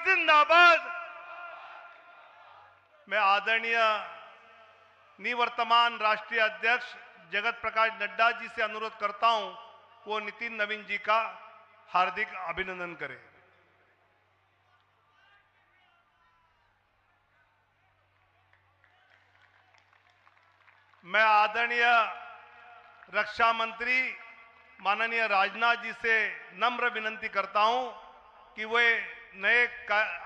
जिंदाबाद। मैं आदरणीय निवर्तमान राष्ट्रीय अध्यक्ष जगत प्रकाश नड्डा जी से अनुरोध करता हूं वो नितिन नवीन जी का हार्दिक अभिनंदन करें। मैं आदरणीय रक्षा मंत्री माननीय राजनाथ जी से नम्र विनंती करता हूं कि वे नए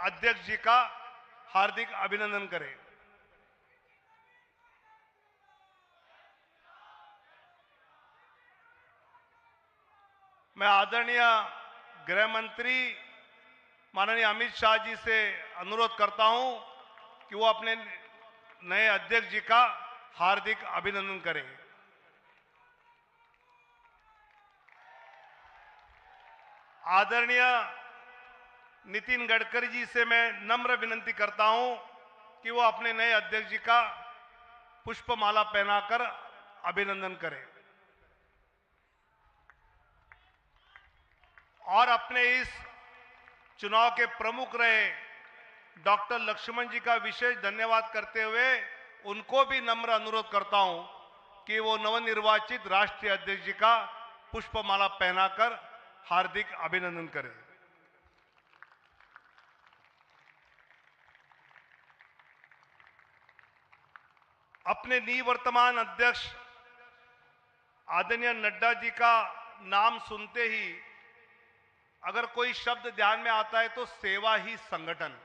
अध्यक्ष जी का हार्दिक अभिनंदन करें। मैं आदरणीय गृह मंत्री माननीय अमित शाह जी से अनुरोध करता हूं कि वो अपने नए अध्यक्ष जी का हार्दिक अभिनंदन करें। आदरणीय नितिन गडकरी जी से मैं नम्र विनंती करता हूं कि वो अपने नए अध्यक्ष जी का पुष्पमाला पहनाकर अभिनंदन करें और अपने इस चुनाव के प्रमुख रहे डॉक्टर लक्ष्मण जी का विशेष धन्यवाद करते हुए उनको भी नम्र अनुरोध करता हूं कि वो नवनिर्वाचित राष्ट्रीय अध्यक्ष जी का पुष्पमाला पहनाकर हार्दिक अभिनंदन करें। अपने निवर्तमान अध्यक्ष आदरणीय नड्डा जी का नाम सुनते ही अगर कोई शब्द ध्यान में आता है तो सेवा ही संगठन।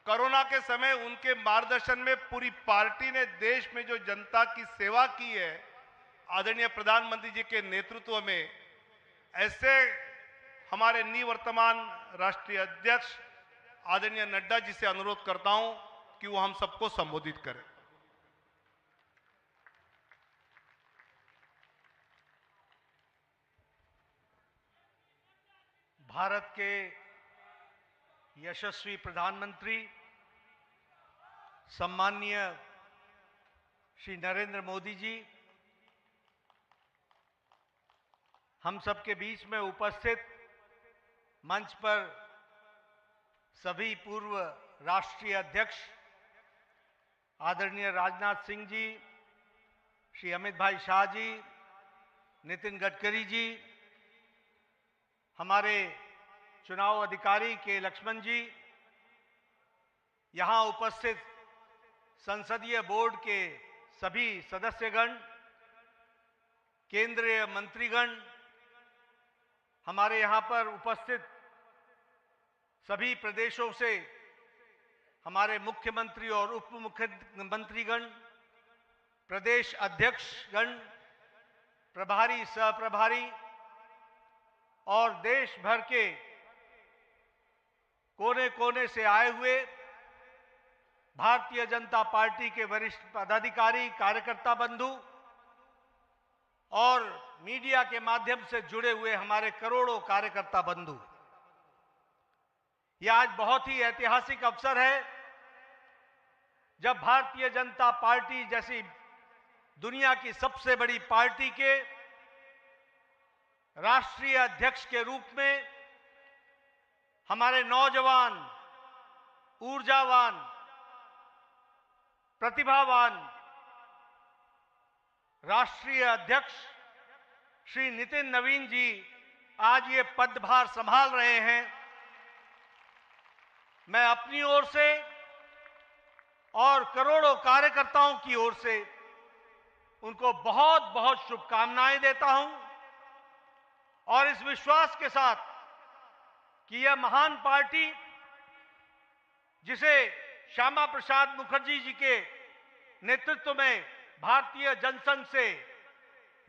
कोरोना के समय उनके मार्गदर्शन में पूरी पार्टी ने देश में जो जनता की सेवा की है आदरणीय प्रधानमंत्री जी के नेतृत्व में, ऐसे हमारे निवर्तमान राष्ट्रीय अध्यक्ष आदरणीय नड्डा जी से अनुरोध करता हूं कि वो हम सबको संबोधित करें। भारत के यशस्वी प्रधानमंत्री सम्माननीय श्री नरेंद्र मोदी जी, हम सबके बीच में उपस्थित मंच पर सभी पूर्व राष्ट्रीय अध्यक्ष आदरणीय राजनाथ सिंह जी, श्री अमित भाई शाह जी, नितिन गडकरी जी, हमारे चुनाव अधिकारी के लक्ष्मण जी, यहां उपस्थित संसदीय बोर्ड के सभी सदस्यगण, केंद्रीय मंत्रीगण, हमारे यहां पर उपस्थित सभी प्रदेशों से हमारे मुख्यमंत्री और उप मुख्यमंत्रीगण, प्रदेश अध्यक्षगण, प्रभारी, सहप्रभारी और देश भर के कोने कोने से आए हुए भारतीय जनता पार्टी के वरिष्ठ पदाधिकारी, कार्यकर्ता बंधु और मीडिया के माध्यम से जुड़े हुए हमारे करोड़ों कार्यकर्ता बंधु, यह आज बहुत ही ऐतिहासिक अवसर है जब भारतीय जनता पार्टी जैसी दुनिया की सबसे बड़ी पार्टी के राष्ट्रीय अध्यक्ष के रूप में हमारे नौजवान, ऊर्जावान, प्रतिभावान राष्ट्रीय अध्यक्ष श्री नितिन नवीन जी आज ये पदभार संभाल रहे हैं। मैं अपनी ओर से और करोड़ों कार्यकर्ताओं की ओर से उनको बहुत बहुत शुभकामनाएं देता हूं और इस विश्वास के साथ कि यह महान पार्टी जिसे श्यामा प्रसाद मुखर्जी जी के नेतृत्व में भारतीय जनसंघ से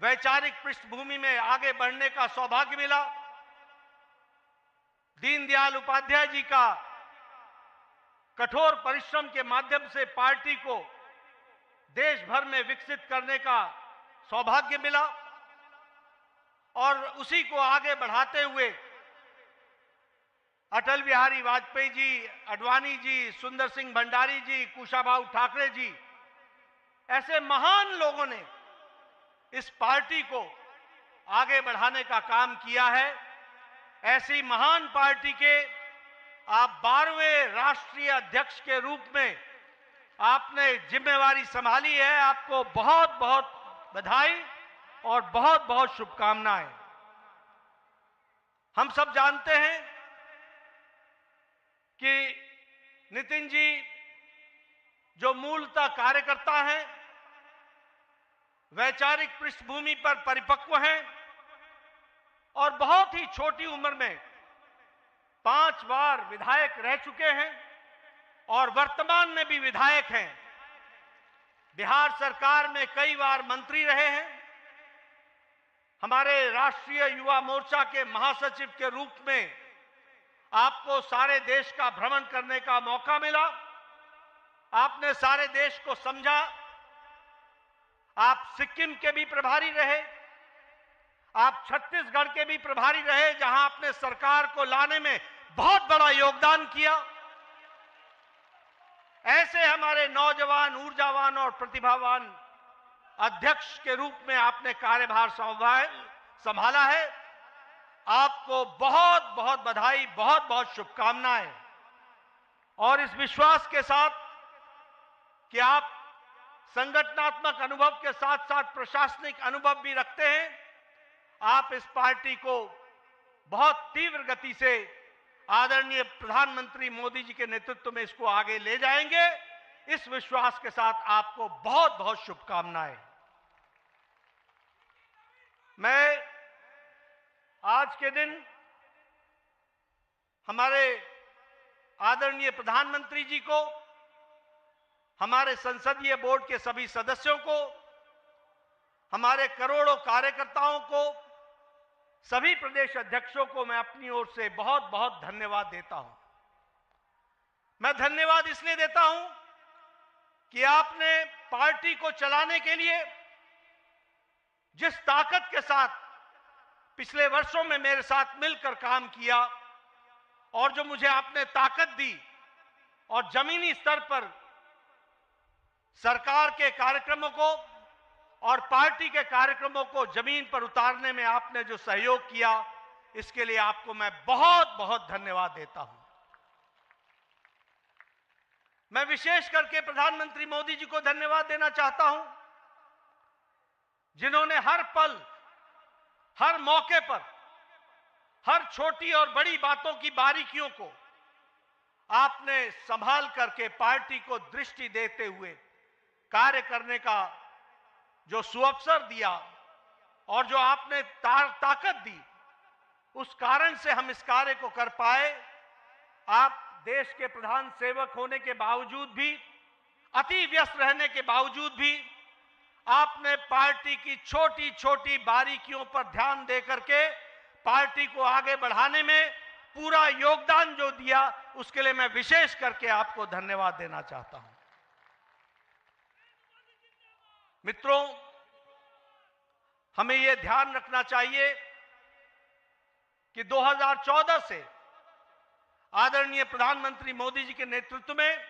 वैचारिक पृष्ठभूमि में आगे बढ़ने का सौभाग्य मिला, दीनदयाल उपाध्याय जी का कठोर परिश्रम के माध्यम से पार्टी को देश भर में विकसित करने का सौभाग्य मिला और उसी को आगे बढ़ाते हुए अटल बिहारी वाजपेयी जी, अडवाणी जी, सुंदर सिंह भंडारी जी, कुशाभाऊ ठाकरे जी, ऐसे महान लोगों ने इस पार्टी को आगे बढ़ाने का काम किया है। ऐसी महान पार्टी के आप 12वें राष्ट्रीय अध्यक्ष के रूप में आपने जिम्मेवारी संभाली है। आपको बहुत बहुत बधाई और बहुत बहुत शुभकामनाएं। हम सब जानते हैं कि नितिन जी जो मूलतः कार्यकर्ता हैं, वैचारिक पृष्ठभूमि पर परिपक्व हैं और बहुत ही छोटी उम्र में 5 बार विधायक रह चुके हैं और वर्तमान में भी विधायक हैं। बिहार सरकार में कई बार मंत्री रहे हैं। हमारे राष्ट्रीय युवा मोर्चा के महासचिव के रूप में आपको सारे देश का भ्रमण करने का मौका मिला। आपने सारे देश को समझा। आप सिक्किम के भी प्रभारी रहे, आप छत्तीसगढ़ के भी प्रभारी रहे, जहां आपने सरकार को लाने में बहुत बड़ा योगदान किया। ऐसे हमारे नौजवान, ऊर्जावान और प्रतिभावान अध्यक्ष के रूप में आपने कार्यभार संभाला है। आपको बहुत बहुत बधाई, बहुत बहुत शुभकामनाएं। और इस विश्वास के साथ कि आप संगठनात्मक अनुभव के साथ साथ प्रशासनिक अनुभव भी रखते हैं, आप इस पार्टी को बहुत तीव्र गति से आदरणीय प्रधानमंत्री मोदी जी के नेतृत्व में इसको आगे ले जाएंगे। इस विश्वास के साथ आपको बहुत बहुत शुभकामनाएं। मैं आज के दिन हमारे आदरणीय प्रधानमंत्री जी को, हमारे संसदीय बोर्ड के सभी सदस्यों को, हमारे करोड़ों कार्यकर्ताओं को, सभी प्रदेश अध्यक्षों को मैं अपनी ओर से बहुत बहुत धन्यवाद देता हूं। मैं धन्यवाद इसलिए देता हूं कि आपने पार्टी को चलाने के लिए जिस ताकत के साथ पिछले वर्षों में मेरे साथ मिलकर काम किया और जो मुझे आपने ताकत दी और जमीनी स्तर पर सरकार के कार्यक्रमों को और पार्टी के कार्यक्रमों को जमीन पर उतारने में आपने जो सहयोग किया, इसके लिए आपको मैं बहुत बहुत धन्यवाद देता हूं। मैं विशेष करके प्रधानमंत्री मोदी जी को धन्यवाद देना चाहता हूं, जिन्होंने हर पल, हर मौके पर, हर छोटी और बड़ी बातों की बारीकियों को आपने संभाल करके पार्टी को दृष्टि देते हुए कार्य करने का जो सुअवसर दिया और जो आपने ताकत दी, उस कारण से हम इस कार्य को कर पाए। आप देश के प्रधान सेवक होने के बावजूद भी, अति व्यस्त रहने के बावजूद भी आपने पार्टी की छोटी छोटी बारीकियों पर ध्यान देकर के पार्टी को आगे बढ़ाने में पूरा योगदान जो दिया, उसके लिए मैं विशेष करके आपको धन्यवाद देना चाहता हूं। मित्रों, हमें यह ध्यान रखना चाहिए कि 2014 से आदरणीय प्रधानमंत्री मोदी जी के नेतृत्व में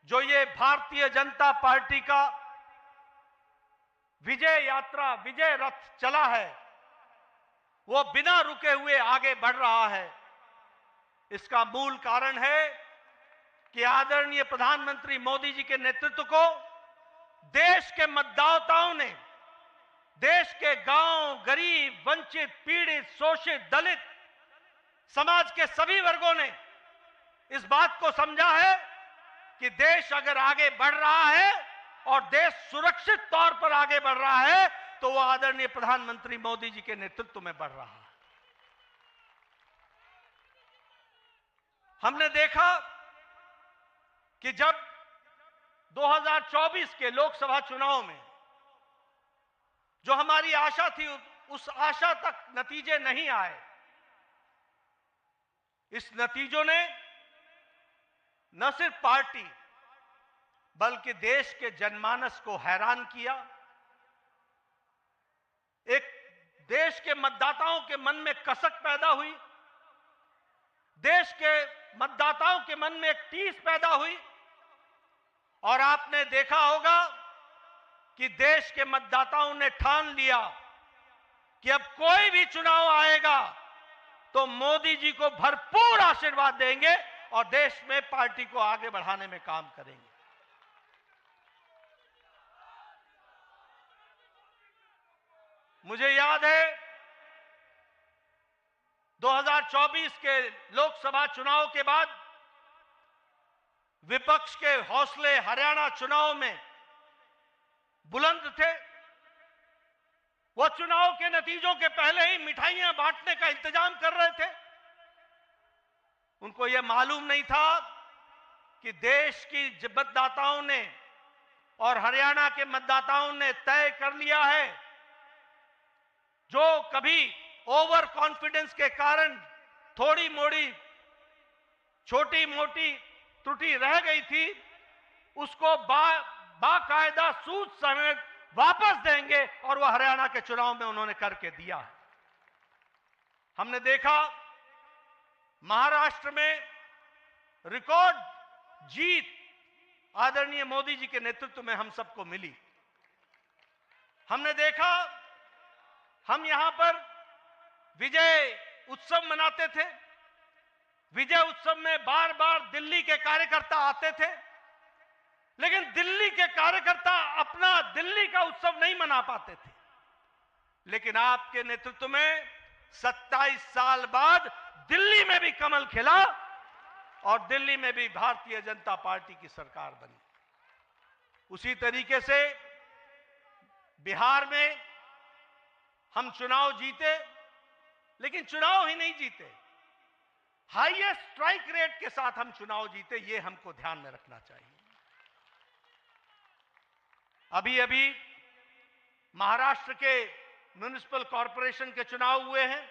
जो ये भारतीय जनता पार्टी का विजय यात्रा, विजय रथ चला है, वो बिना रुके हुए आगे बढ़ रहा है। इसका मूल कारण है कि आदरणीय प्रधानमंत्री मोदी जी के नेतृत्व को देश के मतदाताओं ने, देश के गांव, गरीब, वंचित, पीड़ित, शोषित, दलित समाज के सभी वर्गों ने इस बात को समझा है कि देश अगर आगे बढ़ रहा है और देश सुरक्षित तौर पर आगे बढ़ रहा है, तो वो आदरणीय प्रधानमंत्री मोदी जी के नेतृत्व में बढ़ रहा है। हमने देखा कि जब 2024 के लोकसभा चुनाव में जो हमारी आशा थी, उस आशा तक नतीजे नहीं आए। इस नतीजों ने न सिर्फ पार्टी बल्कि देश के जनमानस को हैरान किया। एक देश के मतदाताओं के मन में कसक पैदा हुई, देश के मतदाताओं के मन में एक टीस पैदा हुई और आपने देखा होगा कि देश के मतदाताओं ने ठान लिया कि अब कोई भी चुनाव आएगा तो मोदी जी को भरपूर आशीर्वाद देंगे और देश में पार्टी को आगे बढ़ाने में काम करेंगे। मुझे याद है 2024 के लोकसभा चुनाव के बाद विपक्ष के हौसले हरियाणा चुनाव में बुलंद थे। वो चुनाव के नतीजों के पहले ही मिठाइयां बांटने का इंतजाम कर रहे थे। उनको यह मालूम नहीं था कि देश की मतदाताओं ने और हरियाणा के मतदाताओं ने तय कर लिया है, जो कभी ओवर कॉन्फिडेंस के कारण थोड़ी मोड़ी छोटी मोटी त्रुटि रह गई थी, उसको बाकायदा सूद समेत वापस देंगे और वह हरियाणा के चुनाव में उन्होंने करके दिया है। हमने देखा महाराष्ट्र में रिकॉर्ड जीत आदरणीय मोदी जी के नेतृत्व में हम सबको मिली। हमने देखा हम यहां पर विजय उत्सव मनाते थे। विजय उत्सव में बार बार दिल्ली के कार्यकर्ता आते थे, लेकिन दिल्ली के कार्यकर्ता अपना दिल्ली का उत्सव नहीं मना पाते थे। लेकिन आपके नेतृत्व में 27 साल बाद दिल्ली में भी कमल खिला और दिल्ली में भी भारतीय जनता पार्टी की सरकार बनी। उसी तरीके से बिहार में हम चुनाव जीते, लेकिन चुनाव ही नहीं जीते, हाईएस्ट स्ट्राइक रेट के साथ हम चुनाव जीते। ये हमको ध्यान में रखना चाहिए। अभी अभी महाराष्ट्र के म्युनिसिपल कॉरपोरेशन के चुनाव हुए हैं।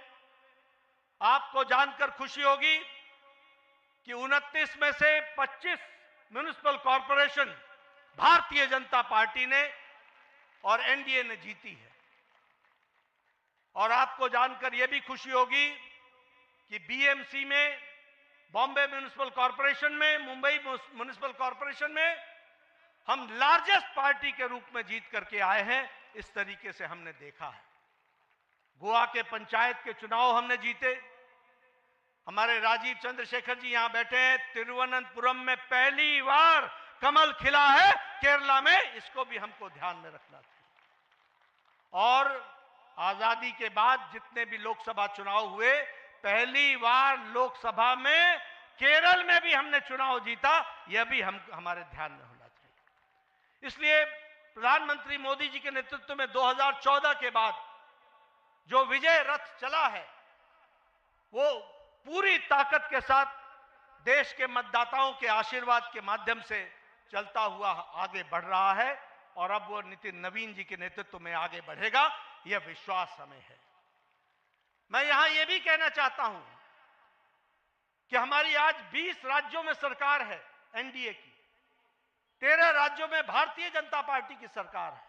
आपको जानकर खुशी होगी कि 29 में से 25 municipal corporation Bharatiya Janata party ने और एनडीए ने जीती है। और आपको जानकर यह भी खुशी होगी कि बीएमसी में, बॉम्बे म्युनिसिपल कॉरपोरेशन में, मुंबई म्युनिसिपल कॉरपोरेशन में हम लार्जेस्ट पार्टी के रूप में जीत करके आए हैं। इस तरीके से हमने देखा है। गोवा के पंचायत के चुनाव हमने जीते। हमारे राजीव चंद्रशेखर जी यहां बैठे हैं। तिरुवनंतपुरम में पहली बार कमल खिला है, केरला में, इसको भी हमको ध्यान में रखना चाहिए। और आजादी के बाद जितने भी लोकसभा चुनाव हुए, पहली बार लोकसभा में केरल में भी हमने चुनाव जीता। यह भी हमारे ध्यान में होना चाहिए। इसलिए प्रधानमंत्री मोदी जी के नेतृत्व में 2014 के बाद जो विजय रथ चला है, वो पूरी ताकत के साथ देश के मतदाताओं के आशीर्वाद के माध्यम से चलता हुआ आगे बढ़ रहा है और अब वो नितिन नवीन जी के नेतृत्व में आगे बढ़ेगा, यह विश्वास हमें है। मैं यहां यह भी कहना चाहता हूं कि हमारी आज 20 राज्यों में सरकार है एनडीए की, 13 राज्यों में भारतीय जनता पार्टी की सरकार है।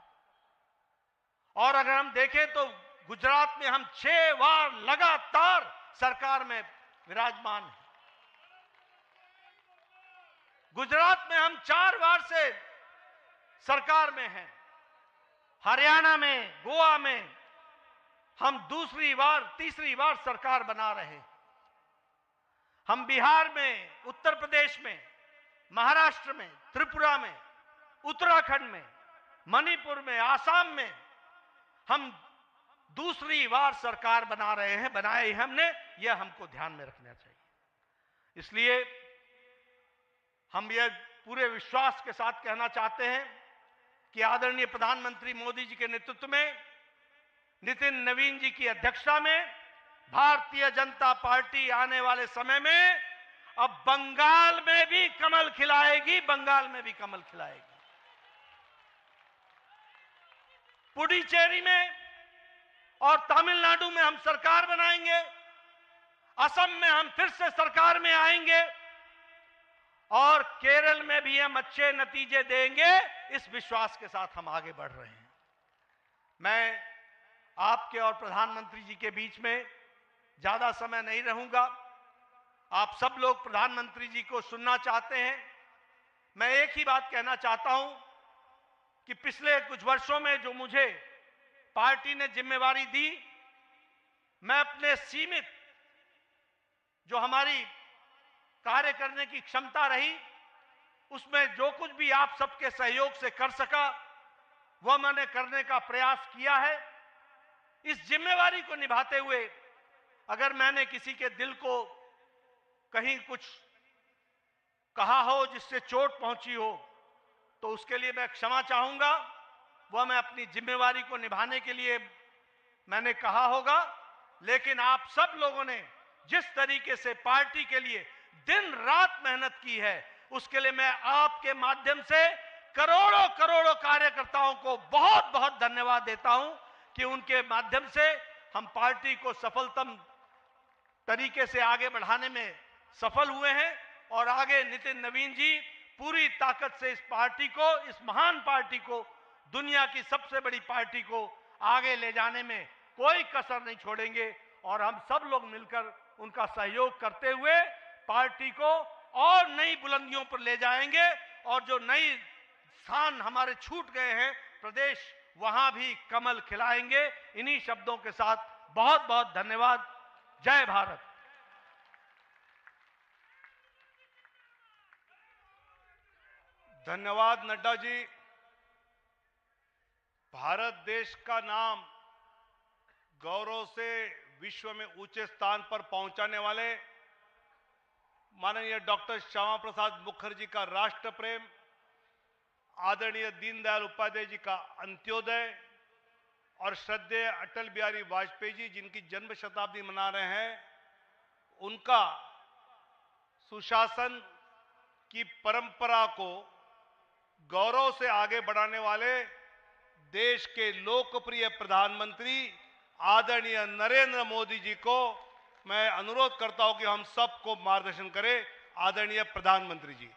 और अगर हम देखें तो गुजरात में हम 6 बार लगातार सरकार में विराजमान हैं। गुजरात में हम 4 बार से सरकार में हैं। हरियाणा में, गोवा में हम दूसरी बार, तीसरी बार सरकार बना रहे हैं। हम बिहार में, उत्तर प्रदेश में, महाराष्ट्र में, त्रिपुरा में, उत्तराखंड में, मणिपुर में, आसाम में हम दूसरी बार सरकार बना रहे हैं, बनाई हमने। यह हमको ध्यान में रखना चाहिए। इसलिए हम यह पूरे विश्वास के साथ कहना चाहते हैं कि आदरणीय प्रधानमंत्री मोदी जी के नेतृत्व में, नितिन नवीन जी की अध्यक्षता में भारतीय जनता पार्टी आने वाले समय में अब बंगाल में भी कमल खिलाएगी, बंगाल में भी कमल खिलाएगी। पुडुचेरी में और तमिलनाडु में हम सरकार बनाएंगे। असम में हम फिर से सरकार में आएंगे और केरल में भी हम अच्छे नतीजे देंगे। इस विश्वास के साथ हम आगे बढ़ रहे हैं। मैं आपके और प्रधानमंत्री जी के बीच में ज्यादा समय नहीं रहूंगा। आप सब लोग प्रधानमंत्री जी को सुनना चाहते हैं। मैं एक ही बात कहना चाहता हूं कि पिछले कुछ वर्षों में जो मुझे पार्टी ने जिम्मेवारी दी, मैं अपने सीमित जो हमारी कार्य करने की क्षमता रही, उसमें जो कुछ भी आप सबके सहयोग से कर सका वह मैंने करने का प्रयास किया है। इस जिम्मेवारी को निभाते हुए अगर मैंने किसी के दिल को कहीं कुछ कहा हो जिससे चोट पहुंची हो तो उसके लिए मैं क्षमा चाहूंगा। वह मैं अपनी जिम्मेवारी को निभाने के लिए मैंने कहा होगा, लेकिन आप सब लोगों ने जिस तरीके से पार्टी के लिए दिन रात मेहनत की है उसके लिए मैं आपके माध्यम से करोड़ों करोड़ों कार्यकर्ताओं को बहुत बहुत धन्यवाद देता हूं कि उनके माध्यम से हम पार्टी को सफलतम तरीके से आगे बढ़ाने में सफल हुए हैं और आगे नितिन नवीन जी पूरी ताकत से इस पार्टी को, इस महान पार्टी को, दुनिया की सबसे बड़ी पार्टी को आगे ले जाने में कोई कसर नहीं छोड़ेंगे और हम सब लोग मिलकर उनका सहयोग करते हुए पार्टी को और नई बुलंदियों पर ले जाएंगे और जो नई स्थान हमारे छूट गए हैं प्रदेश, वहां भी कमल खिलाएंगे। इन्हीं शब्दों के साथ बहुत बहुत धन्यवाद। जय भारत। धन्यवाद नड्डा जी। भारत देश का नाम गौरव से विश्व में ऊंचे स्थान पर पहुंचाने वाले माननीय डॉक्टर श्यामा प्रसाद मुखर्जी का राष्ट्र प्रेम, आदरणीय दीनदयाल उपाध्याय जी का अंत्योदय और श्रद्धेय अटल बिहारी वाजपेयी जी जिनकी जन्म शताब्दी मना रहे हैं, उनका सुशासन की परंपरा को गौरव से आगे बढ़ाने वाले देश के लोकप्रिय प्रधानमंत्री आदरणीय नरेंद्र मोदी जी को मैं अनुरोध करता हूं कि हम सबको मार्गदर्शन करें। आदरणीय प्रधानमंत्री जी।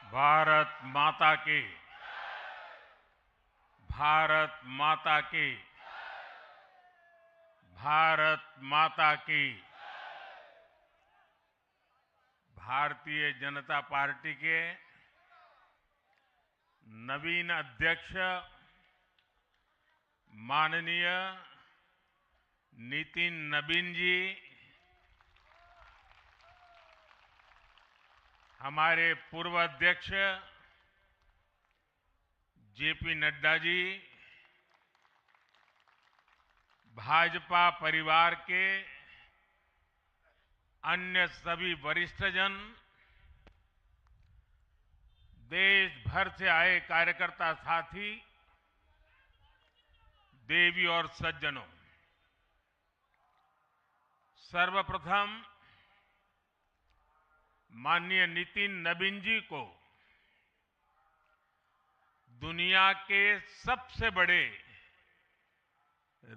भारत माता की, भारत माता की, भारत माता की। भारतीय जनता पार्टी के नवीन अध्यक्ष माननीय नितिन नवीन जी, हमारे पूर्व अध्यक्ष जेपी नड्डा जी, भाजपा परिवार के अन्य सभी वरिष्ठजन, देश भर से आए कार्यकर्ता साथी, देवी और सज्जनों, सर्वप्रथम माननीय नितिन नवीन जी को दुनिया के सबसे बड़े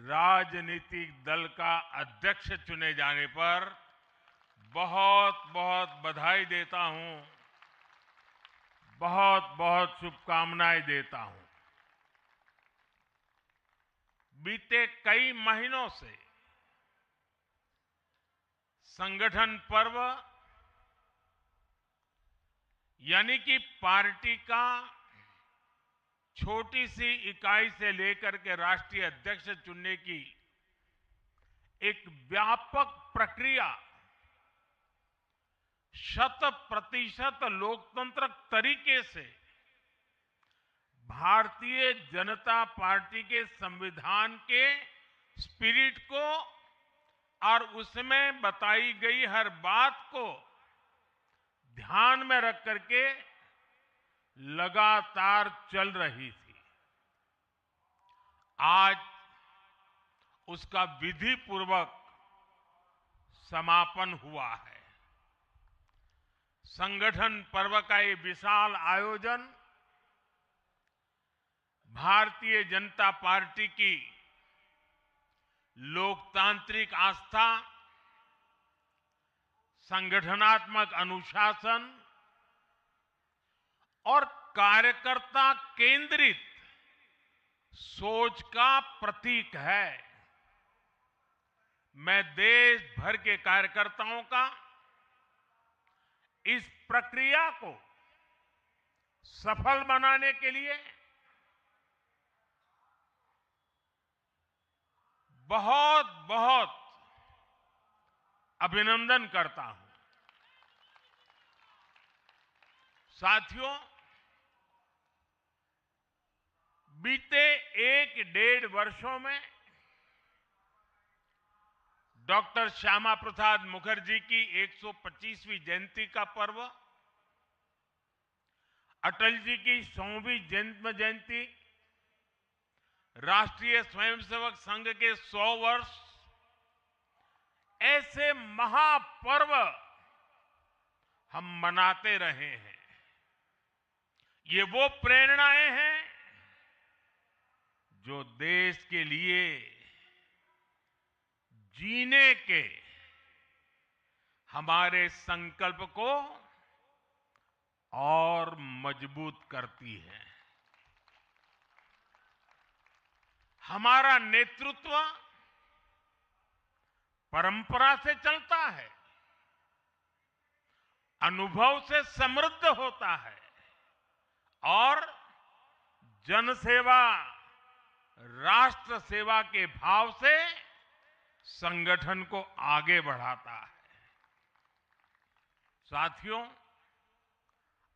राजनीतिक दल का अध्यक्ष चुने जाने पर बहुत बहुत बधाई देता हूं, बहुत बहुत शुभकामनाएं देता हूं। बीते कई महीनों से संगठन पर्व यानी कि पार्टी का छोटी सी इकाई से लेकर के राष्ट्रीय अध्यक्ष चुनने की एक व्यापक प्रक्रिया 100% लोकतांत्रिक तरीके से भारतीय जनता पार्टी के संविधान के स्पिरिट को और उसमें बताई गई हर बात को ध्यान में रख करके लगातार चल रही थी। आज उसका विधि पूर्वक समापन हुआ है। संगठन पर्व का ये विशाल आयोजन भारतीय जनता पार्टी की लोकतांत्रिक आस्था, संगठनात्मक अनुशासन और कार्यकर्ता केंद्रित सोच का प्रतीक है। मैं देश भर के कार्यकर्ताओं का इस प्रक्रिया को सफल बनाने के लिए बहुत बहुत अभिनंदन करता हूं। साथियों, बीते 1-1.5 वर्षों में डॉक्टर श्यामा प्रसाद मुखर्जी की 125वीं जयंती का पर्व, अटल जी की 100वीं जन्म जयंती, राष्ट्रीय स्वयंसेवक संघ के 100 वर्ष, ऐसे महापर्व हम मनाते रहे हैं। ये वो प्रेरणाएं हैं जो देश के लिए जीने के हमारे संकल्प को और मजबूत करती है। हमारा नेतृत्व परंपरा से चलता है, अनुभव से समृद्ध होता है और जनसेवा, राष्ट्र सेवा के भाव से संगठन को आगे बढ़ाता है। साथियों,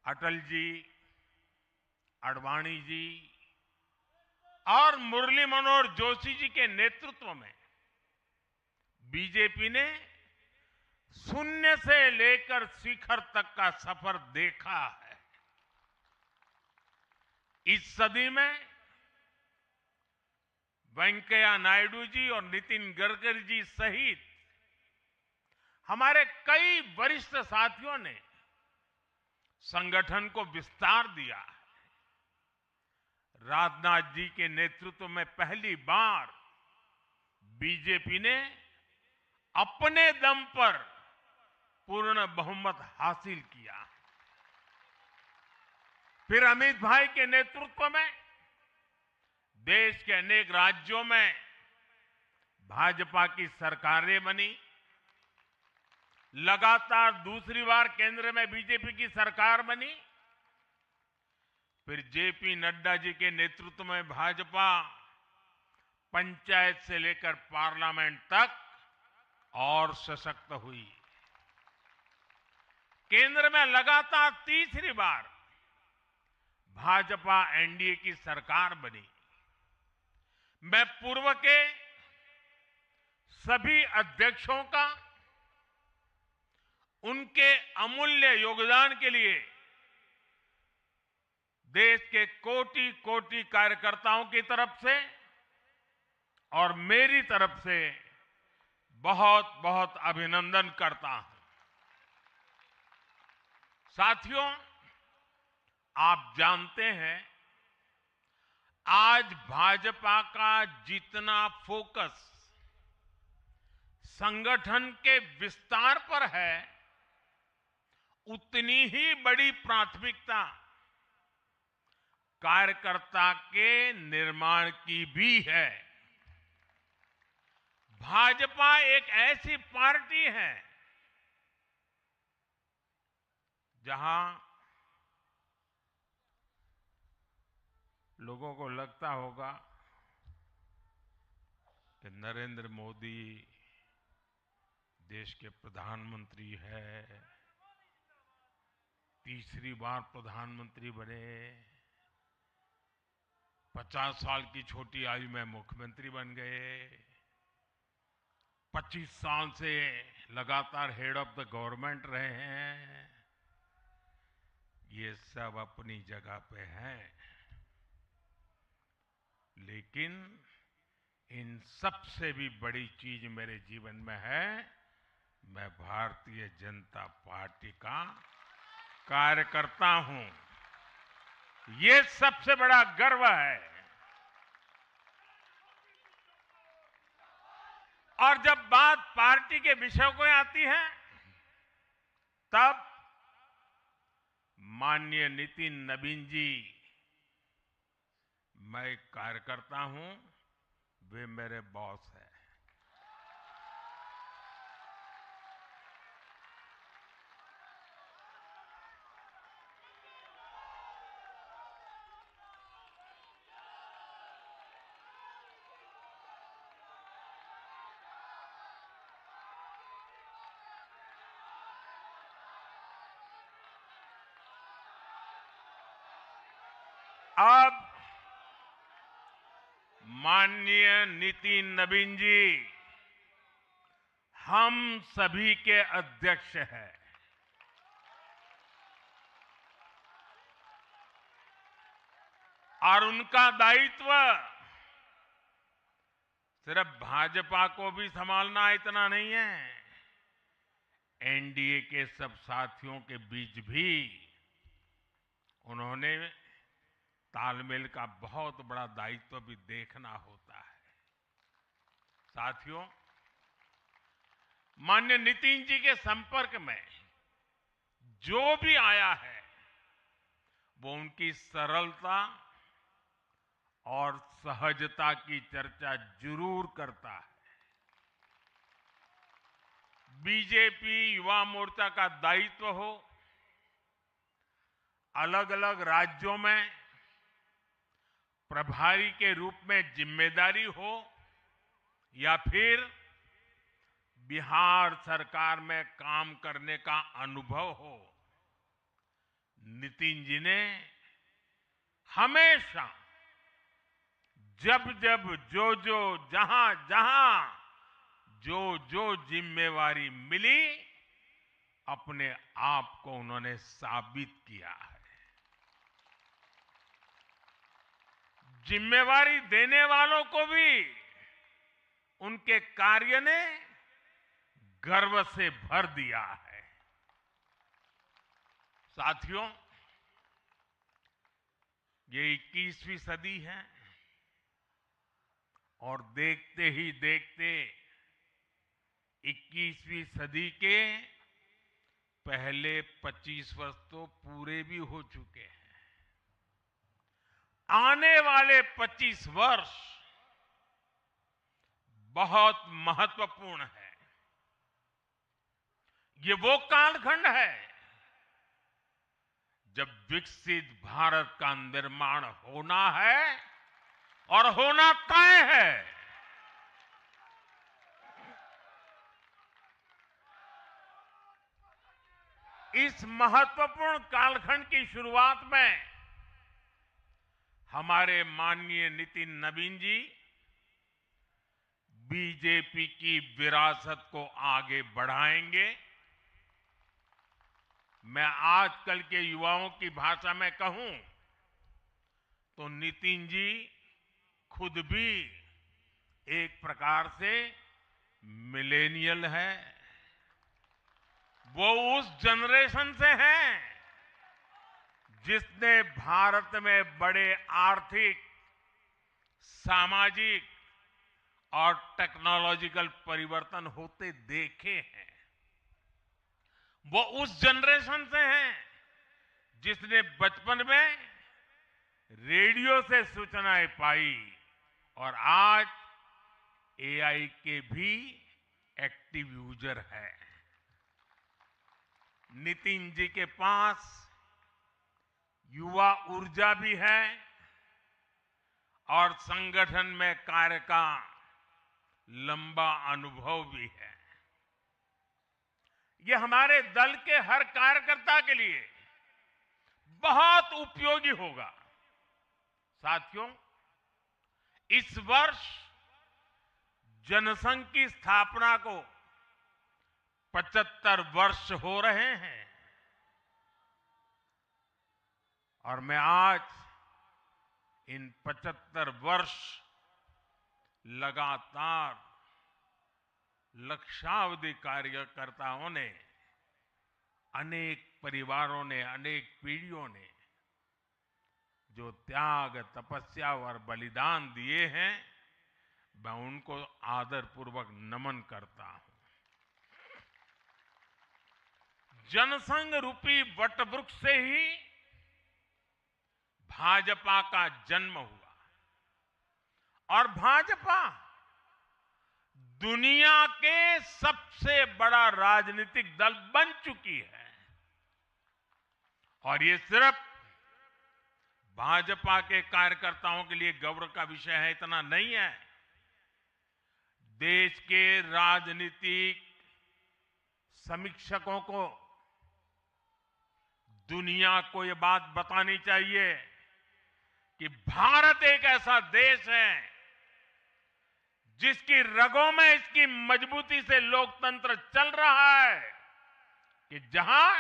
अटल जी, आडवाणी जी और मुरली मनोहर जोशी जी के नेतृत्व में बीजेपी ने शून्य से लेकर शिखर तक का सफर देखा है। इस सदी में वेंकैया नायडू जी और नितिन गडकरी जी सहित हमारे कई वरिष्ठ साथियों ने संगठन को विस्तार दिया है। राजनाथ जी के नेतृत्व में पहली बार बीजेपी ने अपने दम पर पूर्ण बहुमत हासिल किया। फिर अमित भाई के नेतृत्व में देश के अनेक राज्यों में भाजपा की सरकारें बनी। लगातार दूसरी बार केंद्र में बीजेपी की सरकार बनी। फिर जेपी नड्डा जी के नेतृत्व में भाजपा पंचायत से लेकर पार्लियामेंट तक और सशक्त हुई। केंद्र में लगातार तीसरी बार भाजपा एनडीए की सरकार बनी। मैं पूर्व के सभी अध्यक्षों का उनके अमूल्य योगदान के लिए देश के कोटि कोटि कार्यकर्ताओं की तरफ से और मेरी तरफ से बहुत बहुत अभिनंदन करता हूं। साथियों, आप जानते हैं आज भाजपा का जितना फोकस संगठन के विस्तार पर है, उतनी ही बड़ी प्राथमिकता कार्यकर्ता के निर्माण की भी है। भाजपा एक ऐसी पार्टी है जहां लोगों को लगता होगा कि नरेंद्र मोदी देश के प्रधानमंत्री है, तीसरी बार प्रधानमंत्री बने, 50 साल की छोटी आयु में मुख्यमंत्री बन गए, 25 साल से लगातार हेड ऑफ द गवर्नमेंट रहे हैं। ये सब अपनी जगह पे हैं, लेकिन इन सबसे भी बड़ी चीज मेरे जीवन में है, मैं भारतीय जनता पार्टी का कार्यकर्ता हूं, ये सबसे बड़ा गर्व है। और जब बात पार्टी के विषयों को आती है, तब माननीय नितिन नवीन जी, मैं एक कार्यकर्ता हूं, वे मेरे बॉस हैं। अब माननीय नितिन नवीन जी हम सभी के अध्यक्ष हैं। और उनका दायित्व सिर्फ भाजपा को भी संभालना इतना नहीं है, एनडीए के सब साथियों के बीच भी उन्होंने तालमेल का बहुत बड़ा दायित्व भी देखना होता है। साथियों, माननीय नितिन जी के संपर्क में जो भी आया है, वो उनकी सरलता और सहजता की चर्चा जरूर करता है। बीजेपी युवा मोर्चा का दायित्व हो, अलग अलग राज्यों में प्रभारी के रूप में जिम्मेदारी हो, या फिर बिहार सरकार में काम करने का अनुभव हो, नितिन जी ने हमेशा जब जब जो जो जहां जहां जो जो जिम्मेवारी मिली, अपने आप को उन्होंने साबित किया है। जिम्मेवारी देने वालों को भी उनके कार्य ने गर्व से भर दिया है। साथियों, ये 21वीं सदी है और देखते ही देखते 21वीं सदी के पहले 25 वर्ष तो पूरे भी हो चुके हैं। आने वाले 25 वर्ष बहुत महत्वपूर्ण है। ये वो कालखंड है जब विकसित भारत का निर्माण होना है और होना तय है। इस महत्वपूर्ण कालखंड की शुरुआत में हमारे माननीय नितिन नवीन जी बीजेपी की विरासत को आगे बढ़ाएंगे। मैं आजकल के युवाओं की भाषा में कहूं तो नितिन जी खुद भी एक प्रकार से मिलेनियल है। वो उस जनरेशन से हैं जिसने भारत में बड़े आर्थिक, सामाजिक और टेक्नोलॉजिकल परिवर्तन होते देखे हैं। वो उस जनरेशन से हैं जिसने बचपन में रेडियो से सूचनाएं पाई और आज एआई के भी एक्टिव यूजर है। नितिन जी के पास युवा ऊर्जा भी है और संगठन में कार्य का लंबा अनुभव भी है। ये हमारे दल के हर कार्यकर्ता के लिए बहुत उपयोगी होगा। साथियों, इस वर्ष जनसंघ की स्थापना को 75 वर्ष हो रहे हैं और मैं आज इन 75 वर्ष लगातार लक्षावधि कार्यकर्ताओं ने अनेक परिवारों ने, अनेक पीढ़ियों ने जो त्याग, तपस्या और बलिदान दिए हैं, मैं उनको आदरपूर्वक नमन करता हूं। जनसंघ रूपी वटवृक्ष से ही भाजपा का जन्म हुआ और भाजपा दुनिया के सबसे बड़ा राजनीतिक दल बन चुकी है। और ये सिर्फ भाजपा के कार्यकर्ताओं के लिए गौरव का विषय है, इतना नहीं है। देश के राजनीतिक समीक्षकों को दुनिया को ये बात बतानी चाहिए कि भारत एक ऐसा देश है जिसकी रगों में इसकी मजबूती से लोकतंत्र चल रहा है, कि जहां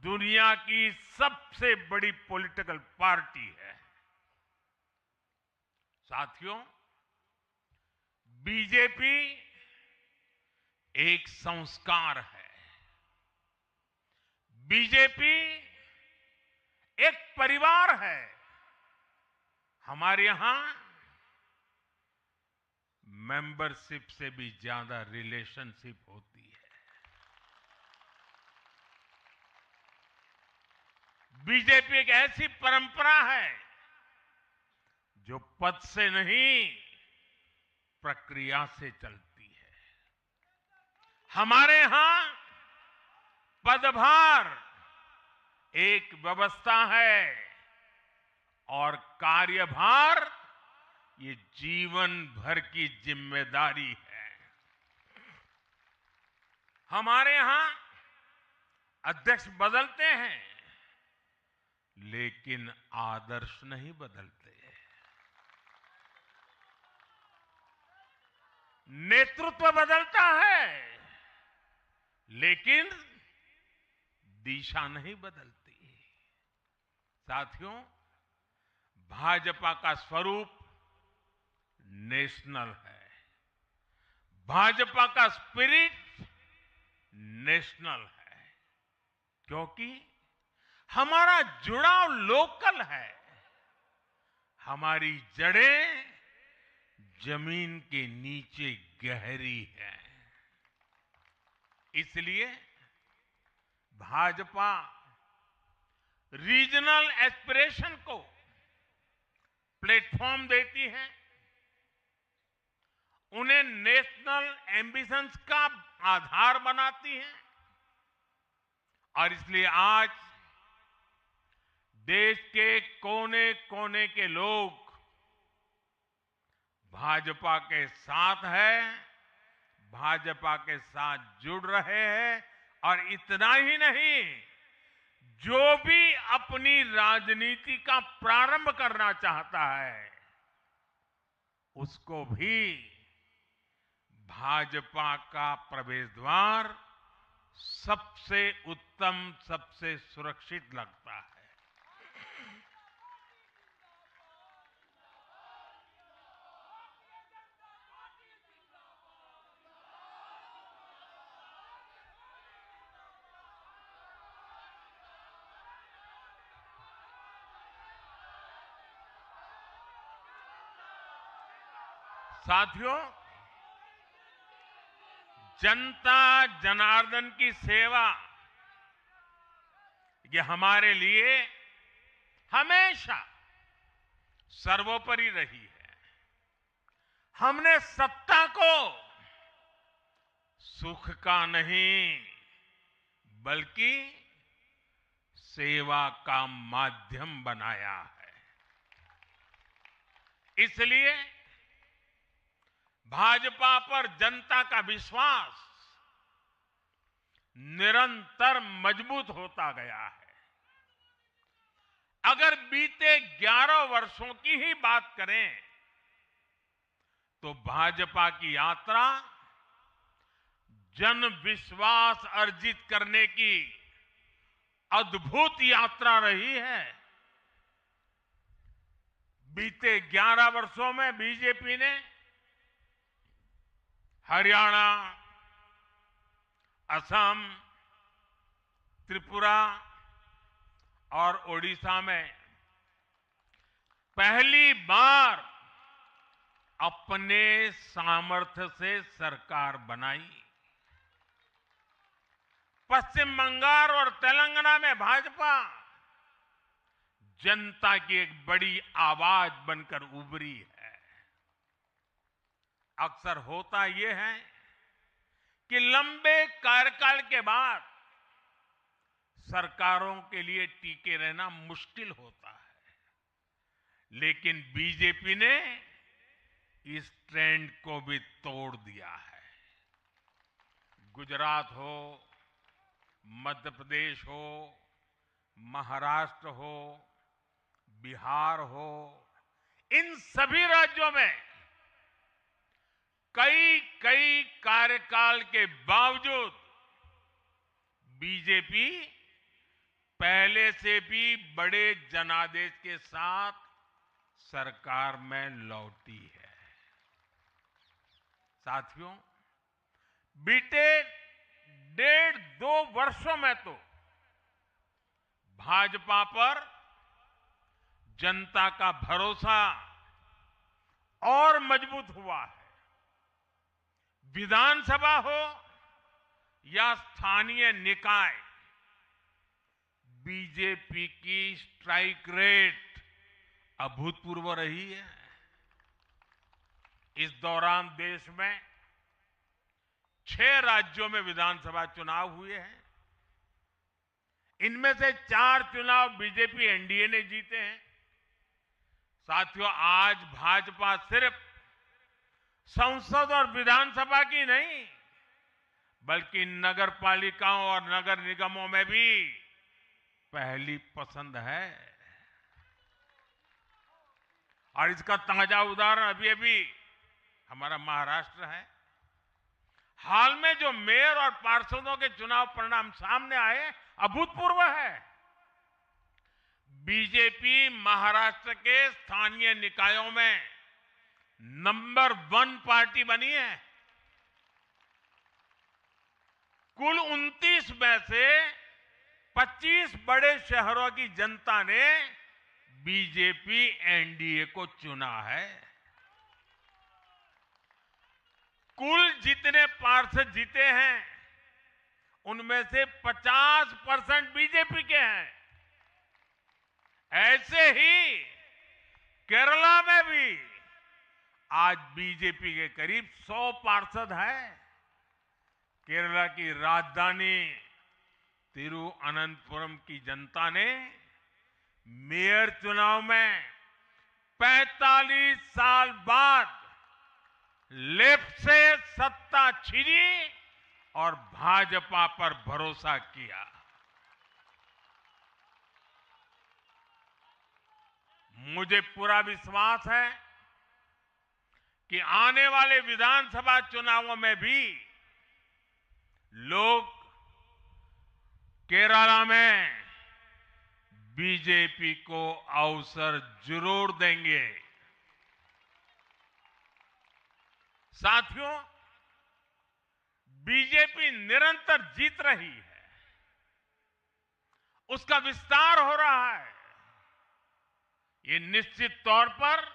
दुनिया की सबसे बड़ी पॉलिटिकल पार्टी है। साथियों, बीजेपी एक संस्कार है, बीजेपी एक परिवार है। हमारे यहां मेंबरशिप से भी ज्यादा रिलेशनशिप होती है। बीजेपी एक ऐसी परंपरा है जो पद से नहीं, प्रक्रिया से चलती है। हमारे यहां पदभार एक व्यवस्था है और कार्यभार ये जीवन भर की जिम्मेदारी है। हमारे यहां अध्यक्ष बदलते हैं, लेकिन आदर्श नहीं बदलते। नेतृत्व बदलता है, लेकिन दिशा नहीं बदलती। साथियों, भाजपा का स्वरूप नेशनल है, भाजपा का स्पिरिट नेशनल है, क्योंकि हमारा जुड़ाव लोकल है। हमारी जड़ें जमीन के नीचे गहरी है। इसलिए भाजपा रीजनल एस्पिरेशन को प्लेटफॉर्म देती है, उन्हें नेशनल एम्बिशंस का आधार बनाती है। और इसलिए आज देश के कोने कोने के लोग भाजपा के साथ हैं, भाजपा के साथ जुड़ रहे हैं। और इतना ही नहीं, जो भी अपनी राजनीति का प्रारंभ करना चाहता है, उसको भी भाजपा का प्रवेश द्वार सबसे उत्तम, सबसे सुरक्षित लगता है। साथियों, जनता जनार्दन की सेवा ये हमारे लिए हमेशा सर्वोपरि रही है। हमने सत्ता को सुख का नहीं, बल्कि सेवा का माध्यम बनाया है। इसलिए भाजपा पर जनता का विश्वास निरंतर मजबूत होता गया है। अगर बीते 11 वर्षों की ही बात करें तो भाजपा की यात्रा जन विश्वास अर्जित करने की अद्भुत यात्रा रही है। बीते 11 वर्षों में बीजेपी ने हरियाणा, असम, त्रिपुरा और ओडिशा में पहली बार अपने सामर्थ्य से सरकार बनाई। पश्चिम बंगाल और तेलंगाना में भाजपा जनता की एक बड़ी आवाज बनकर उभरी है। अक्सर होता यह है कि लंबे कार्यकाल के बाद सरकारों के लिए टिके रहना मुश्किल होता है, लेकिन बीजेपी ने इस ट्रेंड को भी तोड़ दिया है। गुजरात हो, मध्य प्रदेश हो, महाराष्ट्र हो, बिहार हो, इन सभी राज्यों में कई कार्यकाल के बावजूद बीजेपी पहले से भी बड़े जनादेश के साथ सरकार में लौटी है। साथियों, बीते 1.5-2 वर्षों में तो भाजपा पर जनता का भरोसा और मजबूत हुआ है। विधानसभा हो या स्थानीय निकाय, बीजेपी की स्ट्राइक रेट अभूतपूर्व रही है। इस दौरान देश में 6 राज्यों में विधानसभा चुनाव हुए हैं। इनमें से 4 चुनाव बीजेपी एनडीए ने जीते हैं। साथियों, आज भाजपा सिर्फ संसद और विधानसभा की नहीं, बल्कि नगर पालिकाओं और नगर निगमों में भी पहली पसंद है। और इसका ताजा उदाहरण अभी हमारा महाराष्ट्र है। हाल में जो मेयर और पार्षदों के चुनाव परिणाम सामने आए, अभूतपूर्व है। बीजेपी महाराष्ट्र के स्थानीय निकायों में नंबर 1 पार्टी बनी है। कुल 29 में से 25 बड़े शहरों की जनता ने बीजेपी एनडीए को चुना है। कुल जितने पार्षद जीते हैं, उनमें से 50% बीजेपी के हैं। ऐसे ही केरला में भी आज बीजेपी के करीब 100 पार्षद हैं। केरला की राजधानी तिरुअनंतपुरम की जनता ने मेयर चुनाव में 45 साल बाद लेफ्ट से सत्ता छीनी और भाजपा पर भरोसा किया। मुझे पूरा विश्वास है कि आने वाले विधानसभा चुनावों में भी लोग केरला में बीजेपी को अवसर जरूर देंगे। साथियों, बीजेपी निरंतर जीत रही है, उसका विस्तार हो रहा है। ये निश्चित तौर पर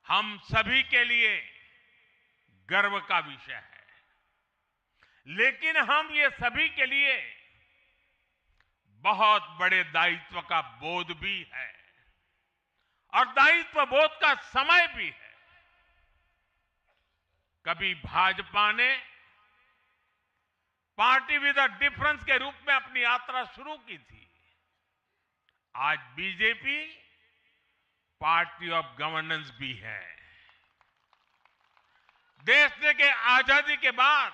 हम सभी के लिए गर्व का विषय है, लेकिन हम ये सभी के लिए बहुत बड़े दायित्व का बोध भी है और दायित्व बोध का समय भी है। कभी भाजपा ने पार्टी विद अ डिफरेंस के रूप में अपनी यात्रा शुरू की थी। आज बीजेपी पार्टी ऑफ गवर्नेंस भी है। देश ने के आजादी के बाद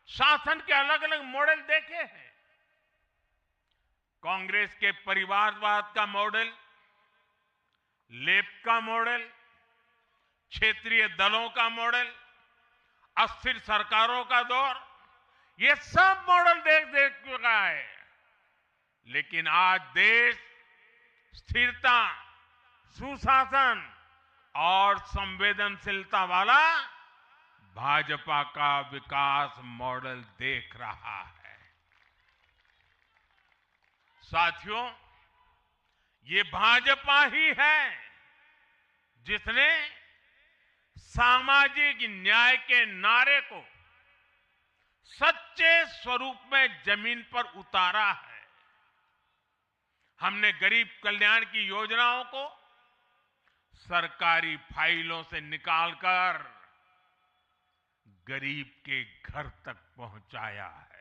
शासन के अलग अलग मॉडल देखे हैं। कांग्रेस के परिवारवाद का मॉडल, लेफ्ट का मॉडल, क्षेत्रीय दलों का मॉडल, अस्थिर सरकारों का दौर, ये सब मॉडल देख चुका है। लेकिन आज देश स्थिरता, सुशासन और संवेदनशीलता वाला भाजपा का विकास मॉडल देख रहा है। साथियों, ये भाजपा ही है जिसने सामाजिक न्याय के नारे को सच्चे स्वरूप में जमीन पर उतारा है। हमने गरीब कल्याण की योजनाओं को सरकारी फाइलों से निकालकर गरीब के घर तक पहुंचाया है।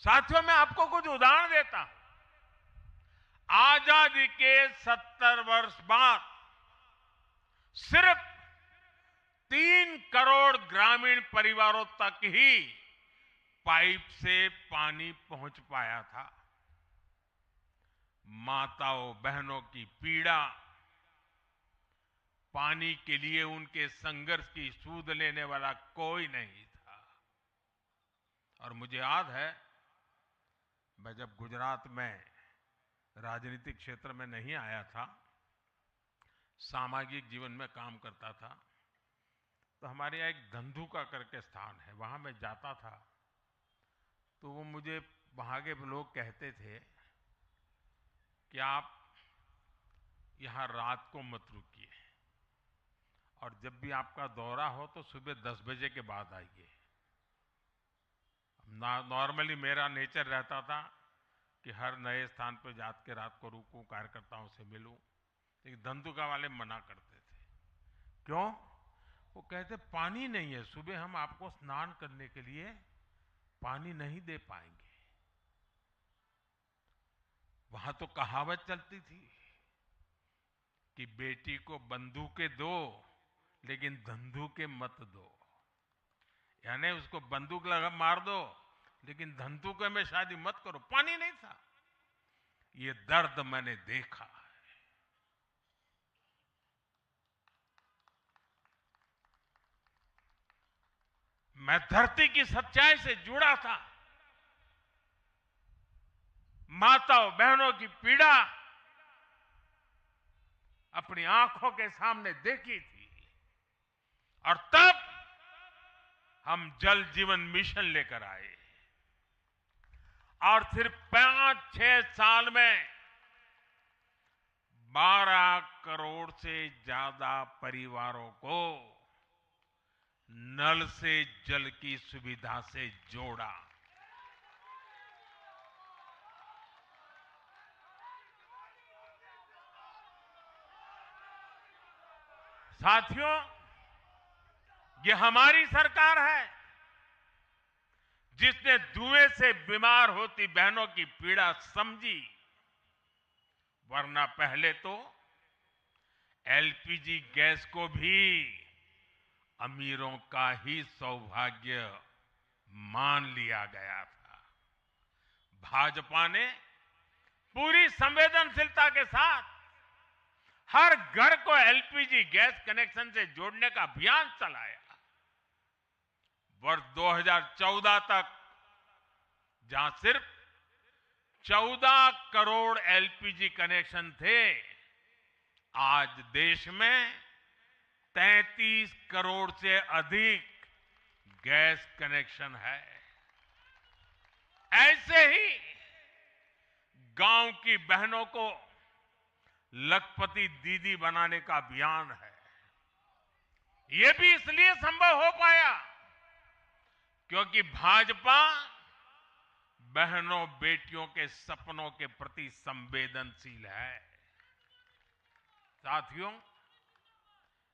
साथियों, मैं आपको कुछ उदाहरण देता हूं। आजादी के 70 वर्ष बाद सिर्फ 3 करोड़ ग्रामीण परिवारों तक ही पाइप से पानी पहुंच पाया था। माताओं बहनों की पीड़ा, पानी के लिए उनके संघर्ष की सूध लेने वाला कोई नहीं था। और मुझे याद है, मैं जब गुजरात में राजनीतिक क्षेत्र में नहीं आया था, सामाजिक जीवन में काम करता था, तो हमारे यहाँ एक धंधुका करके स्थान है, वहां मैं जाता था तो वो मुझे वहां के लोग कहते थे कि आप यहां रात को मत रुकिए और जब भी आपका दौरा हो तो सुबह 10 बजे के बाद आइए। नॉर्मली मेरा नेचर रहता था कि हर नए स्थान पर जाकर रात को रुकूं, कार्यकर्ताओं से मिलूं, लेकिन धंधुका वाले मना करते थे। क्यों? वो कहते पानी नहीं है, सुबह हम आपको स्नान करने के लिए पानी नहीं दे पाएंगे। वहां तो कहावत चलती थी कि बेटी को बंदूकें दो लेकिन धंधुके मत दो, यानी उसको बंदूक लगा मार दो लेकिन धंधुके में शादी मत करो। पानी नहीं था। ये दर्द मैंने देखा है। मैं धरती की सच्चाई से जुड़ा था। माताओं बहनों की पीड़ा अपनी आंखों के सामने देखी थी और तब हम जल जीवन मिशन लेकर आए और सिर्फ 5-6 साल में 12 करोड़ से ज्यादा परिवारों को नल से जल की सुविधा से जोड़ा। साथियों, ये हमारी सरकार है जिसने धुएं से बीमार होती बहनों की पीड़ा समझी, वरना पहले तो एलपीजी गैस को भी अमीरों का ही सौभाग्य मान लिया गया था। भाजपा ने पूरी संवेदनशीलता के साथ हर घर को एलपीजी गैस कनेक्शन से जोड़ने का अभियान चलाया। वर्ष 2014 तक जहां सिर्फ 14 करोड़ एलपीजी कनेक्शन थे, आज देश में 33 करोड़ से अधिक गैस कनेक्शन है। ऐसे ही गांव की बहनों को लखपति दीदी बनाने का अभियान है। यह भी इसलिए संभव हो पाया क्योंकि भाजपा बहनों बेटियों के सपनों के प्रति संवेदनशील है। साथियों,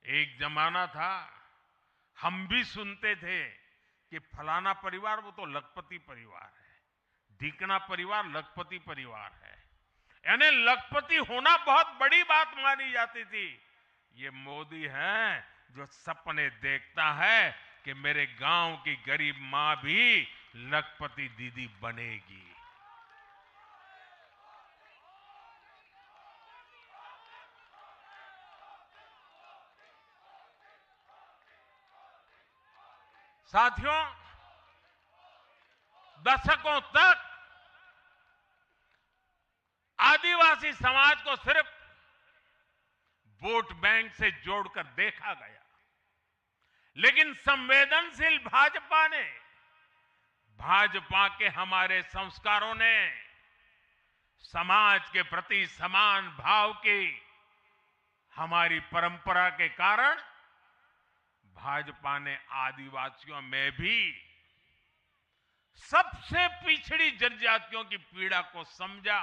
एक जमाना था हम भी सुनते थे कि फलाना परिवार वो तो लखपति परिवार है, ढीकना परिवार लखपति परिवार है, यानी लखपति होना बहुत बड़ी बात मानी जाती थी। ये मोदी है जो सपने देखता है कि मेरे गांव की गरीब मां भी लखपति दीदी बनेगी। साथियों, दशकों तक आदिवासी समाज को सिर्फ वोट बैंक से जोड़कर देखा गया, लेकिन संवेदनशील भाजपा ने भाजपा के हमारे संस्कारों ने समाज के प्रति समान भाव की हमारी परंपरा के कारण भाजपा ने आदिवासियों में भी सबसे पिछड़ी जनजातियों की पीड़ा को समझा,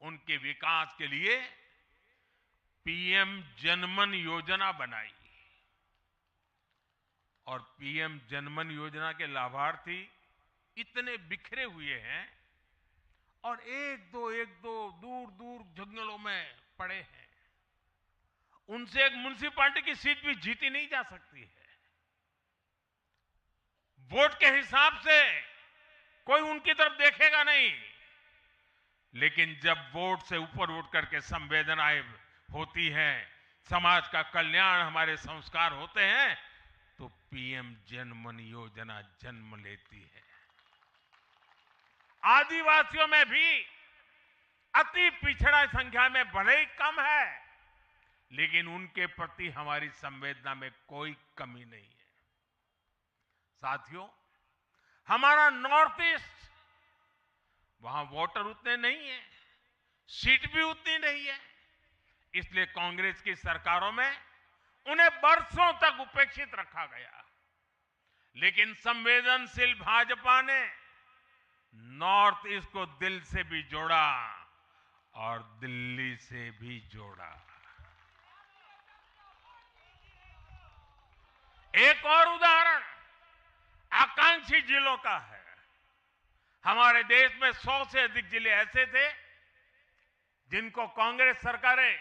उनके विकास के लिए पीएम जनमन योजना बनाई और पीएम जनमन योजना के लाभार्थी इतने बिखरे हुए हैं और एक दो दूर दूर जंगलों में पड़े हैं। उनसे एक म्युनिसिपैलिटी की सीट भी जीती नहीं जा सकती है। वोट के हिसाब से कोई उनकी तरफ देखेगा नहीं, लेकिन जब वोट से ऊपर उठ करके संवेदनाएं होती हैं, समाज का कल्याण, हमारे संस्कार होते हैं, तो पीएम जनमन योजना जन्म लेती है। आदिवासियों में भी अति पिछड़ा संख्या में भले ही कम है, लेकिन उनके प्रति हमारी संवेदना में कोई कमी नहीं है। साथियों, हमारा नॉर्थ ईस्ट, वहां वोटर उतने नहीं है, सीट भी उतनी नहीं है, इसलिए कांग्रेस की सरकारों में उन्हें बरसों तक उपेक्षित रखा गया। लेकिन संवेदनशील भाजपा ने नॉर्थ ईस्ट को दिल से भी जोड़ा और दिल्ली से भी जोड़ा। एक और उदाहरण आकांक्षी जिलों का है। हमारे देश में 100 से अधिक जिले ऐसे थे जिनको कांग्रेस सरकारें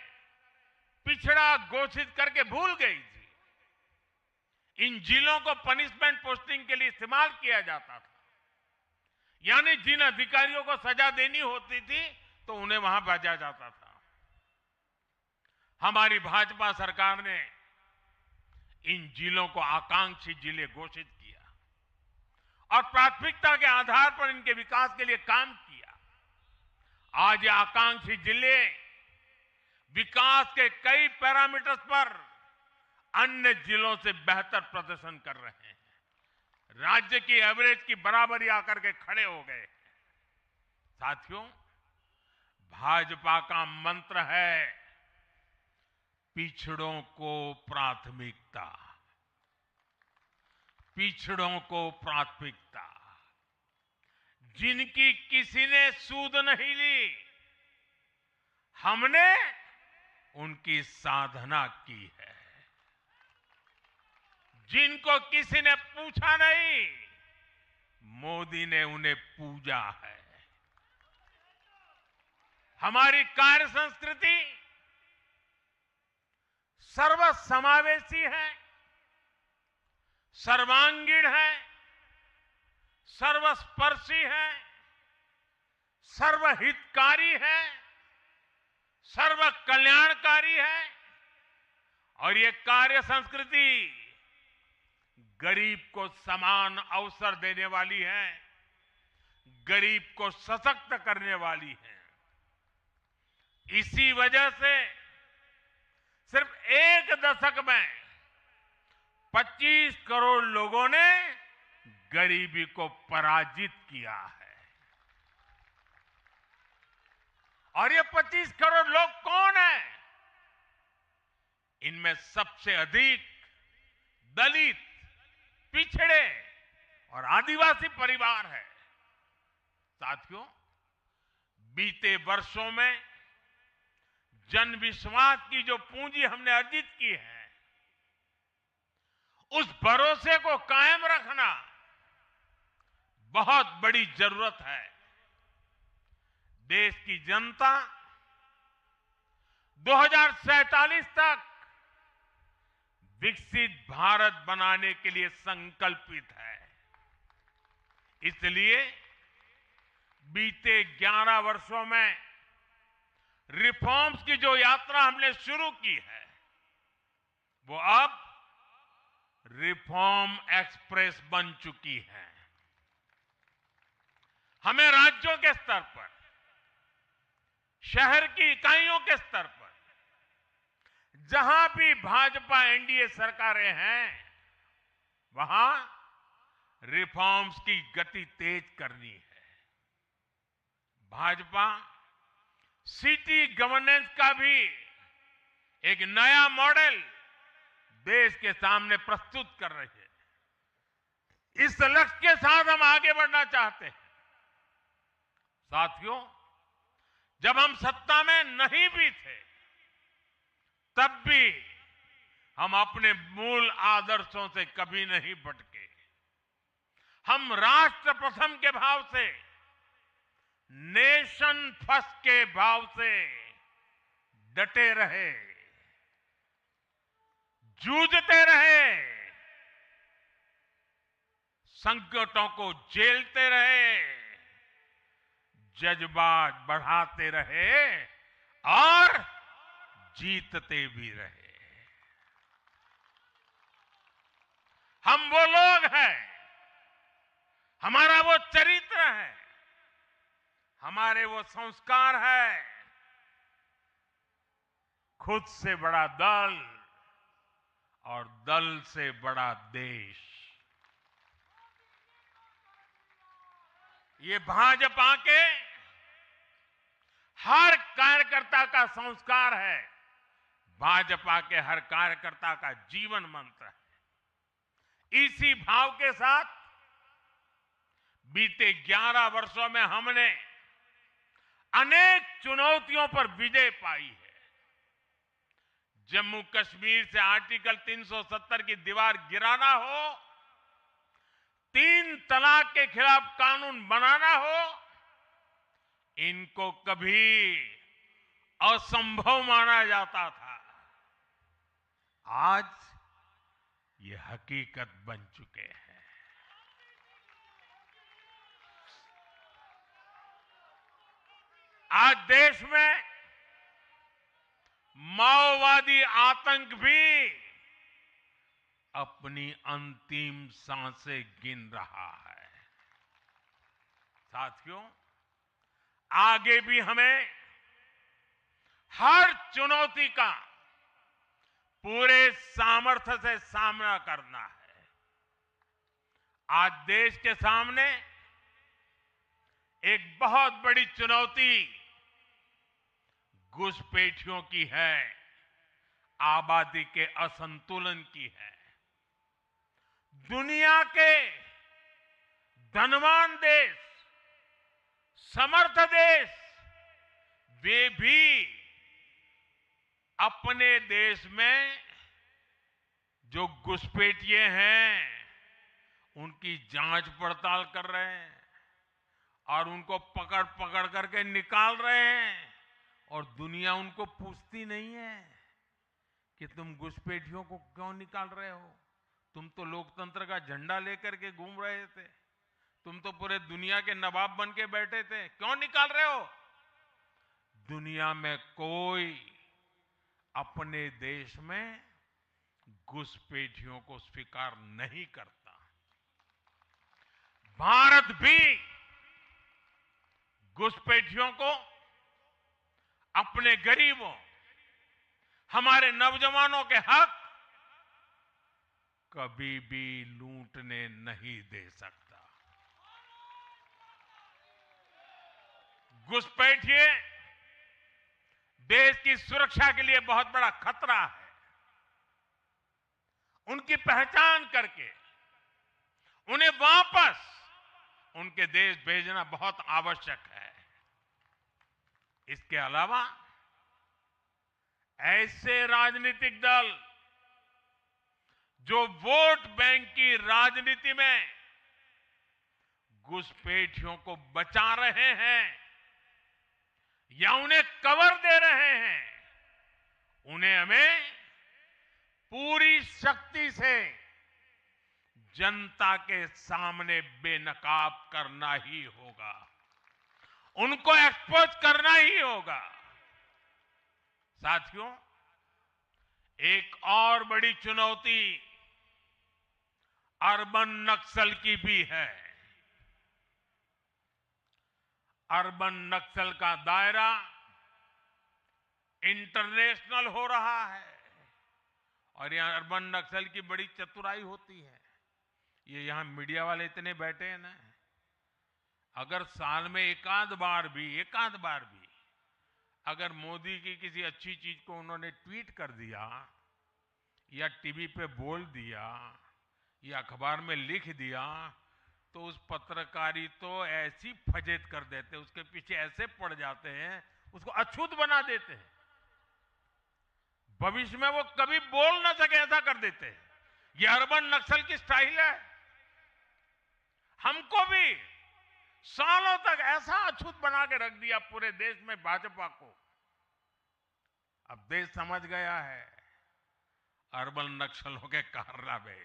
पिछड़ा घोषित करके भूल गई थी। इन जिलों को पनिशमेंट पोस्टिंग के लिए इस्तेमाल किया जाता था, यानी जिन अधिकारियों को सजा देनी होती थी तो उन्हें वहां भेजा जाता था। हमारी भाजपा सरकार ने इन जिलों को आकांक्षी जिले घोषित किया और प्राथमिकता के आधार पर इनके विकास के लिए काम किया। आज ये आकांक्षी जिले विकास के कई पैरामीटर्स पर अन्य जिलों से बेहतर प्रदर्शन कर रहे हैं, राज्य की एवरेज की बराबरी आकर के खड़े हो गए। साथियों, भाजपा का मंत्र है पिछड़ों को प्राथमिकता, पिछड़ों को प्राथमिकता। जिनकी किसी ने सूद नहीं ली, हमने उनकी साधना की है। जिनको किसी ने पूछा नहीं, मोदी ने उन्हें पूजा है। हमारी कार्य संस्कृति सर्वसमावेशी है, सर्वांगीण है, सर्वस्पर्शी है, सर्वहितकारी है, सर्व कल्याणकारी है। और ये कार्य संस्कृति गरीब को समान अवसर देने वाली है, गरीब को सशक्त करने वाली है। इसी वजह से सिर्फ एक दशक में 25 करोड़ लोगों ने गरीबी को पराजित किया है। और ये 25 करोड़ लोग कौन हैं? इनमें सबसे अधिक दलित, पिछड़े और आदिवासी परिवार है। साथियों, बीते वर्षों में जन विश्वास की जो पूंजी हमने अर्जित की है, उस भरोसे को कायम रखना बहुत बड़ी जरूरत है। देश की जनता 2047 तक विकसित भारत बनाने के लिए संकल्पित है। इसलिए बीते 11 वर्षों में रिफॉर्म्स की जो यात्रा हमने शुरू की है, वो अब रिफॉर्म एक्सप्रेस बन चुकी है। हमें राज्यों के स्तर पर, शहर की इकाइयों के स्तर पर, जहां भी भाजपा एनडीए सरकारें हैं, वहां रिफॉर्म्स की गति तेज करनी है। भाजपा सिटी गवर्नेंस का भी एक नया मॉडल देश के सामने प्रस्तुत कर रही है। इस लक्ष्य के साथ हम आगे बढ़ना चाहते हैं। साथियों, जब हम सत्ता में नहीं भी थे, तब भी हम अपने मूल आदर्शों से कभी नहीं भटके। हम राष्ट्र प्रथम के भाव से, नेशन फर्स्ट के भाव से डटे रहे, जूझते रहे, संकटों को झेलते रहे, जज्बात बढ़ाते रहे और जीतते भी रहे। हम वो लोग हैं, हमारा वो चरित्र है, हमारे वो संस्कार है। खुद से बड़ा दल और दल से बड़ा देश, ये भाजपा के हर कार्यकर्ता का संस्कार है, भाजपा के हर कार्यकर्ता का जीवन मंत्र है। इसी भाव के साथ बीते 11 वर्षों में हमने अनेक चुनौतियों पर विजय पाई है। जम्मू कश्मीर से आर्टिकल 370 की दीवार गिराना हो, 3 तलाक के खिलाफ कानून बनाना हो, इनको कभी असंभव माना जाता था। आज ये हकीकत बन चुके हैं। आज देश में माओवादी आतंक भी अपनी अंतिम सांसें गिन रहा है। साथियों, आगे भी हमें हर चुनौती का पूरे सामर्थ्य से सामना करना है। आज देश के सामने एक बहुत बड़ी चुनौती घुसपैठियों की है, आबादी के असंतुलन की है। दुनिया के धनवान देश, समर्थ देश, वे भी अपने देश में जो घुसपैठिए हैं उनकी जांच पड़ताल कर रहे हैं और उनको पकड़ पकड़ करके निकाल रहे हैं, और दुनिया उनको पूछती नहीं है कि तुम घुसपैठियों को क्यों निकाल रहे हो। तुम तो लोकतंत्र का झंडा लेकर के घूम रहे थे, तुम तो पूरे दुनिया के नवाब बन के बैठे थे, क्यों निकाल रहे हो। दुनिया में कोई अपने देश में घुसपैठियों को स्वीकार नहीं करता। भारत भी घुसपैठियों को अपने गरीबों, हमारे नौजवानों के हक कभी भी लूटने नहीं दे सकता। घुसपैठिए देश की सुरक्षा के लिए बहुत बड़ा खतरा है। उनकी पहचान करके उन्हें वापस उनके देश भेजना बहुत आवश्यक है। इसके अलावा ऐसे राजनीतिक दल जो वोट बैंक की राजनीति में घुसपैठियों को बचा रहे हैं या उन्हें कवर दे रहे हैं, उन्हें हमें पूरी शक्ति से जनता के सामने बेनकाब करना ही होगा, उनको एक्सपोज करना ही होगा। साथियों, एक और बड़ी चुनौती अर्बन नक्सल की भी है। अर्बन नक्सल का दायरा इंटरनेशनल हो रहा है और यहां अर्बन नक्सल की बड़ी चतुराई होती है। ये यहां मीडिया वाले इतने बैठे हैं ना, अगर साल में एकाध बार भी अगर मोदी की किसी अच्छी चीज को उन्होंने ट्वीट कर दिया या टीवी पे बोल दिया या अखबार में लिख दिया, तो उस पत्रकारी तो ऐसी फजेत कर देते, उसके पीछे ऐसे पड़ जाते हैं, उसको अछूत बना देते हैं, भविष्य में वो कभी बोल ना सके ऐसा कर देते हैं। ये अर्बन नक्सल की स्टाइल है। हमको भी सालों तक ऐसा अछूत बना के रख दिया पूरे देश में भाजपा को। अब देश समझ गया है अर्बन नक्सलों के कारनामे।